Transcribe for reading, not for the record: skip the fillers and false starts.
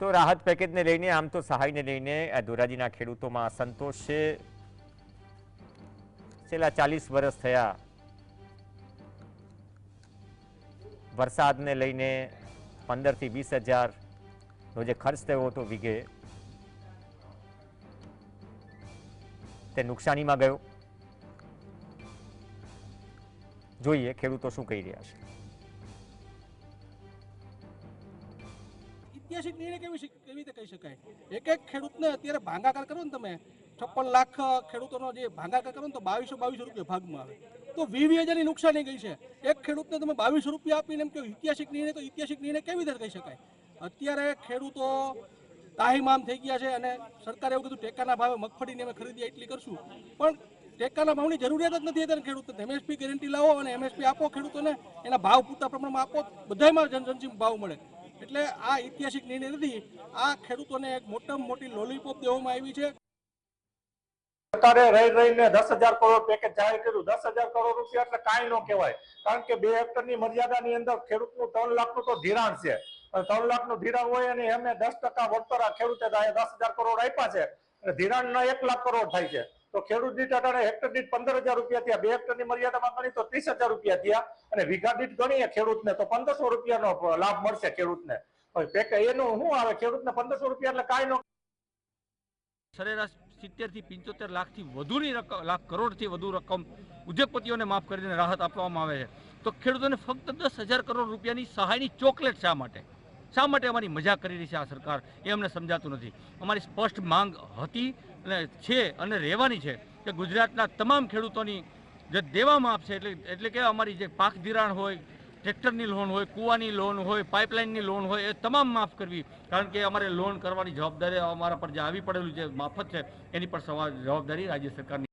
તો રાહત પેકેજને લઈને આમ તો સહાયને લઈને ધોરાજીના ખેડૂતોમાં સંતોષ છે। છેલ્લા 40 વર્ષ થયા વરસાદને લઈને 15 થી 20 હજારનો જે ખર્ચ થયો હતો વીઘે તે નુકસાનીમાં ગયો। જોઈએ ખેડૂતો શું કહી રહ્યા છે। ऐतिहासिक निर्णय केवी રીતે કહી શકાય। એક એક ખેડૂતને અત્યારે ભાંગાકાર કરો ને તમે 56 લાખ ખેડૂતોનો જે ભાંગાકાર કરો ને તો 2200 રૂપિયા ભાગમાં આવે તો 20,000ની નુકસાની ગઈ છે। એક ખેડૂતને તમે 2200 રૂપિયા આપીને એમ કે ઐતિહાસિક નિર્ણય, તો ઐતિહાસિક નિર્ણય કેવી રીતે કહી શકાય। અત્યારે ખેડૂતો તાહીમામ થઈ ગયા છે અને સરકારે એવું કીધું ટેકાના ભાવે મગફળીની અમે ખરીદી એટલી કરશું, પણ ટેકાના ભાવની જરૂરિયાત જ નથી અત્યારે ખેડૂતોને। એમએસપી ગેરંટી લાવો અને એમએસપી આપો ખેડૂતોને, એના ભાવ પૂરતા પ્રમાણમાં આપો, બધામાં જનજનસી ભાવ મળે। એટલે આ ઐતિહાસિક નિર્ણય નથી, આ ખેડૂતોને એક મોટામાં મોટી લોલીપોપ દેવામાં આવી છે। સરકારે રહી રહીને 10,000 કરોડ પેકેજ જાહેર કર્યું। 10,000 કરોડ રૂપિયા એટલે કાંઈ ન કહેવાય, કારણ કે 2 હેક્ટરની મર્યાદાની અંદર ખેડૂતનું 3 લાખનું તો ધિરાણ છે। 3 લાખનું ધિરાણ હોય અને એમને 10% વળતર ખેડૂતે 10,000 કરોડ આપ્યા છે, ધિરાણના 1 લાખ કરોડ થાય છે। તો ખેડૂત દીઠ અટાણે હેક્ટર દીઠ 15,000 રૂપિયા થયા। 2 હેક્ટરની મર્યાદામાં ગણી તો 30,000 રૂપિયા થયા અને વીઘા દીઠ ગણીએ ખેડૂતને તો 1,500 રૂપિયાનો લાભ મળશે ખેડૂતને। એનું શું આવે, ખેડૂતને 1,500 રૂપિયા એટલે કાંઈ ન। સરેરાશ 70 થી 75 લાખથી વધુની લાખ કરોડથી વધુ રકમ ઉદ્યોગપતિઓને માફ કરીને રાહત આપવામાં આવે છે। તો ખેડૂતોને ફક્ત 10,000 કરોડ રૂપિયાની સહાયની ચોકલેટ શા માટે અમારી મજાક કરી રહી છે આ સરકાર, એ અમને સમજાતું નથી। અમારી સ્પષ્ટ માંગ હતી અને છે અને રહેવાની છે કે ગુજરાતના તમામ ખેડૂતોની જે દેવા માફ છે, એટલે કે અમારી જે પાક ધિરાણ હોય, ટ્રેક્ટરની લોન હોય, કૂવાની લોન હોય, પાઇપલાઇનની લોન હોય, એ તમામ માફ કરવી, કારણ કે અમારે લોન કરવાની જવાબદારી અમારા પર જે આવી પડેલું જે માફત છે એની પર જવાબદારી રાજ્ય સરકારની